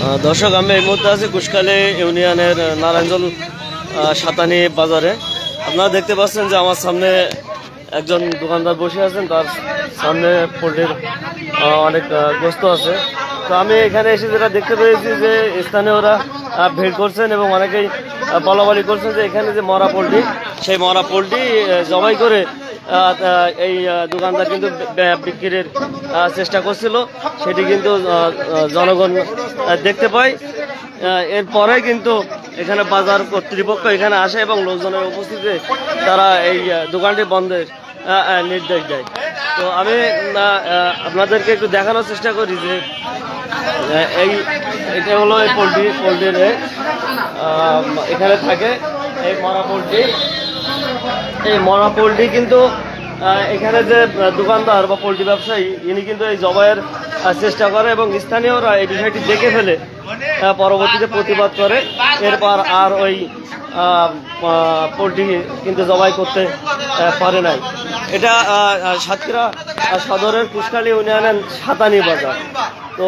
দর্শক, আমি এই মুহূর্তে আছি কুশখালী ইউনিয়নের নারায়ণজল সাতানি বাজারে। আপনারা দেখতে পাচ্ছেন যে আমার সামনে একজন দোকানদার বসে আছেন, তার সামনে পোল্ট্রির অনেক গোস্ত আছে। তো আমি এখানে এসে যেটা দেখতে পেয়েছি যে স্থানীয়রা ভিড় করছেন এবং অনেকেই বলাবলি করছেন যে এখানে যে মরা পোল্ট্রি, সেই মরা পোল্ট্রি জবাই করে এই দোকানদার কিন্তু বিক্রির চেষ্টা করছিল, সেটি কিন্তু জনগণ দেখতে পায়। এরপরে কিন্তু এখানে বাজার কর্তৃপক্ষ এখানে আসে এবং লোকজনের উপস্থিতিতে তারা এই দোকানটি বন্ধের নির্দেশ দেয়। তো আমি আপনাদেরকে একটু দেখানোর চেষ্টা করি যে এটা হলো এই পোল্ট্রির এখানে থাকে এই মরা পোল্ট্রি। এই মরা পোল্ট্রি কিন্তু এখানে যে দোকানদার বা পোল্ট্রি ব্যবসায়ী, ইনি কিন্তু এই জবাইয়ের চেষ্টা করে এবং স্থানীয়রা এই বিষয়টি দেখে ফেলে পরবর্তীতে প্রতিবাদ করে। এরপর আর ওই পোল্ট্রি কিন্তু জবাই করতে পারে নাই। এটা সাতক্ষীরা সদরের কুশখালী ইউনিয়নের সাতানি বাজার। তো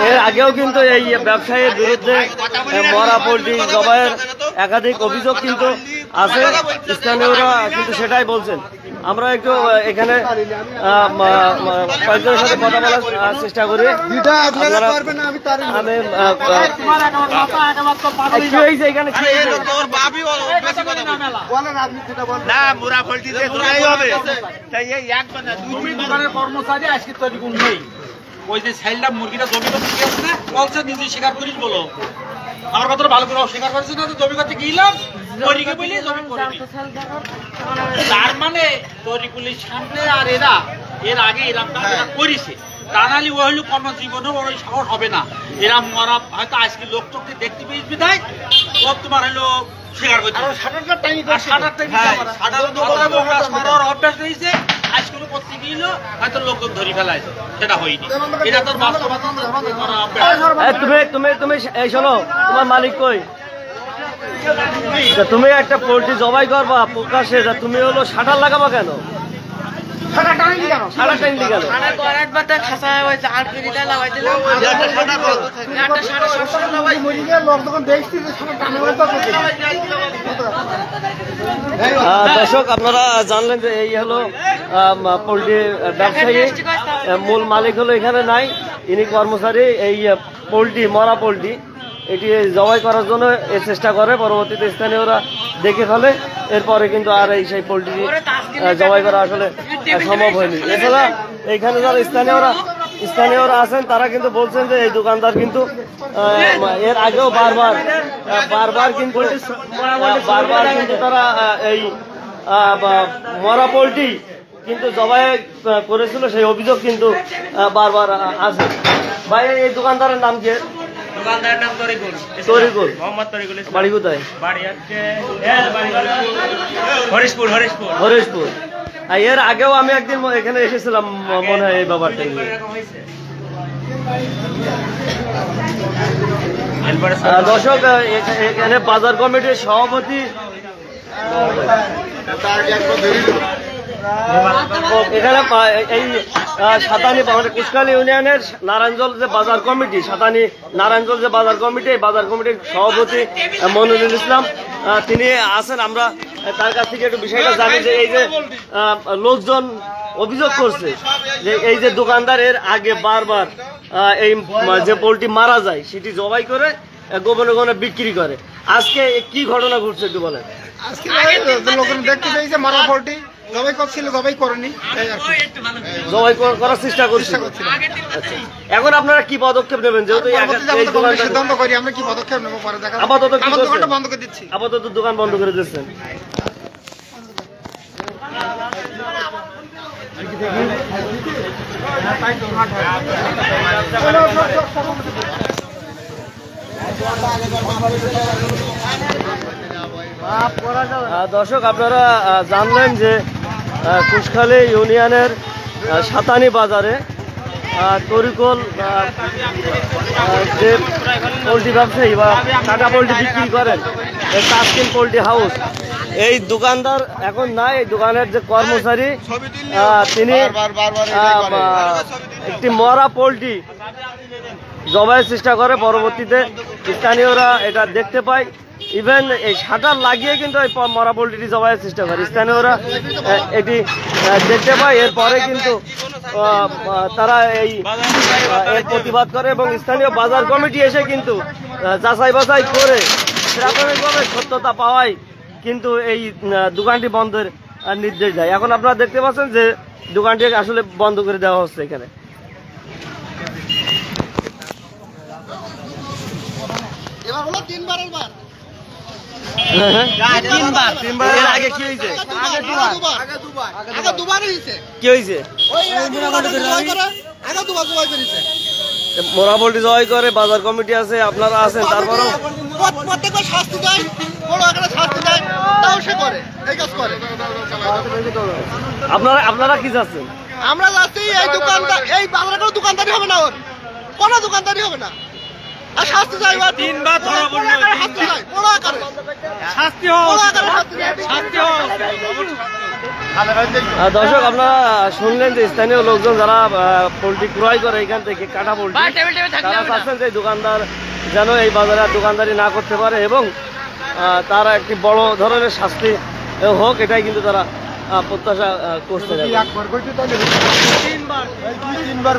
এর আগেও কিন্তু এই ব্যবসায়ীর বিরুদ্ধে মরা পোল্ট্রি জবাইয়ের একাধিক অভিযোগ কিন্তু আছে, স্থানীয়রা কিন্তু সেটাই বলছেন। আমরা একটু এখানে কয়েকজনের সাথে কথা বলার চেষ্টা করি। কর্মচারী আজকে তৈরি নেই, ওই যে সাইলটা মুরগিটা জমি করতে গিয়েছে না, বলছে নিজে স্বীকার করিস বলো। আমার কথাটা ভালো করে স্বীকার করছে না, জমি করতে গিয়েলাম তার মানে তরিকুলির সামনে আর এরা এর আগে এরা করেছে, তা নাহলে ও হইলো কর্মজীবনেও ওই সাহস হবে না। এরা মরা হয়তো আজকে লোক চোখকে দেখতে পেয়েছে তাই ও তোমার হলো স্বীকার করছে অভ্যাস রয়েছে। আজকে করতে গিয়েছিল হয়তো লোকজন ধরে ফেলাইছে, সেটা হয়নি। এটা তোর তুমি এই শোনো, তোমার মালিক কই? তুমি একটা পোল্ট্রি জবাই করবা প্রকাশে, তুমি হলো শাটার লাগাবা কেন? দর্শক, আপনারা জানলেন যে এই হলো পোল্ট্রি ব্যবসায়ী, মূল মালিক হলো এখানে নাই, ইনি কর্মচারী। এই পোল্ট্রি মরা পোল্ট্রি এটি জবাই করার জন্য চেষ্টা করে, পরবর্তীতে স্থানীয়রা দেখে ফেলে। এরপরে কিন্তু আর এই সেই পোল্ট্রি জবাই করা আসলে সম্ভব হয়নি। এছাড়া এইখানে যারা স্থানীয়রা আছেন তারা কিন্তু বলছেন যে এই দোকানদার কিন্তু এর আগেও বারবার কিন্তু তারা এই মরা পোল্ট্রি কিন্তু জবাই করেছিল, সেই অভিযোগ কিন্তু বারবার আছে। ভাই, এই দোকানদারের নাম কি? দোকানদারের নাম তরিকুল, মোহাম্মদ তরিকুল। বাড়ি কোথায়? বাড়ি হচ্ছে হরিশপুর। এর আগেও আমি একদিন এখানে এসেছিলাম মনে হয় এই ব্যাপারটা নিয়ে। দর্শক, এখানে বাজার কমিটির সভাপতি এখানে এই সাতানি কুশখালী ইউনিয়নের নারায়ণজল যে বাজার কমিটি, নারায়ণজল যে বাজার কমিটি, এই বাজার কমিটির সভাপতি মনিরুল ইসলাম তিনি আছেন। আমরা তার কাছ থেকে একটু বিষয়টা জানি যে এই যে লোকজন অভিযোগ করছে যে এই যে দোকানদার এর আগে বারবার এই যে পোল্ট্রি মারা যায় সেটি জবাই করে গোপনে বিক্রি করে। আজকে কি ঘটনা ঘটছে একটু বলেন। আজকে লোকজন দেখতে পেয়েছে মারা পোল্ট্রি জবাই করছিল, জবাই করেনি, জবাই করার চেষ্টা করছিল। এখন আপনারা কি পদক্ষেপ নেবেন? যেহেতু সিদ্ধান্ত করি আমরা কি পদক্ষেপ নেবো পরে দেখা। আপাতত বন্ধ করে দিচ্ছি, আপাতত দোকান বন্ধ করে দিচ্ছেন। দর্শক, আপনারা জানলেন যে কুশখালী ইউনিয়নের সাতানি বাজারে তরিকুল যে পোল্ট্রি ব্যবসায়ী বা কাটা পোল্ট্রি বিক্রি করেন, তাসকিন পোল্ট্রি হাউস, এই দোকানদার এখন নাই। এই দোকানের যে কর্মচারী তিনি একটি মরা পোল্ট্রি জবাইয়ের চেষ্টা করে, পরবর্তীতে স্থানীয়রা এটা দেখতে পায়, ইভেন এই শাটার লাগিয়ে কিন্তু এই মরা পোলট্রিটি জবাইয়ের চেষ্টা করে। স্থানীয়রা এটি দেখতে পায়, এরপরে কিন্তু তারা এর প্রতিবাদ করে এবং স্থানীয় বাজার কমিটি এসে কিন্তু যাচাই বাছাই করে প্রাথমিকভাবে সত্যতা পাওয়ায় কিন্তু এই দোকানটি বন্ধের নির্দেশ দেয়। এখন আপনারা দেখতে পাচ্ছেন যে দোকানটি আসলে বন্ধ করে দেওয়া হচ্ছে এখানে। আগে কি হয়েছে? কি হয়েছে? মোরা পোল্ট্রি জবাই করে, বাজার কমিটি আছে, আপনারা আছেন, তারপরও আপনারা কি চাচ্ছেন? আমরা যাচ্ছি এই দোকানদার, এই বাজারে কোনো দোকানদারি হবে না, ওর কোনো দোকানদারি হবে না। আর শাস্তি চাই, 3 বার ধরা পড়লো, শাস্তি চাই, বড় আকারে শাস্তি হোক, শাস্তি হোক। দর্শক, আপনারা শুনলেন যে স্থানীয় লোকজন যারা পোল্ট্রি ক্রয় করে এখান থেকে কাটা পোল্ট্রি, তারা চাচ্ছেন যে দোকানদার যেন এই বাজারে দোকানদারি না করতে পারে এবং তারা একটি বড় ধরনের শাস্তি হোক, এটাই কিন্তু তারা প্রত্যাশা করছে। তিনবার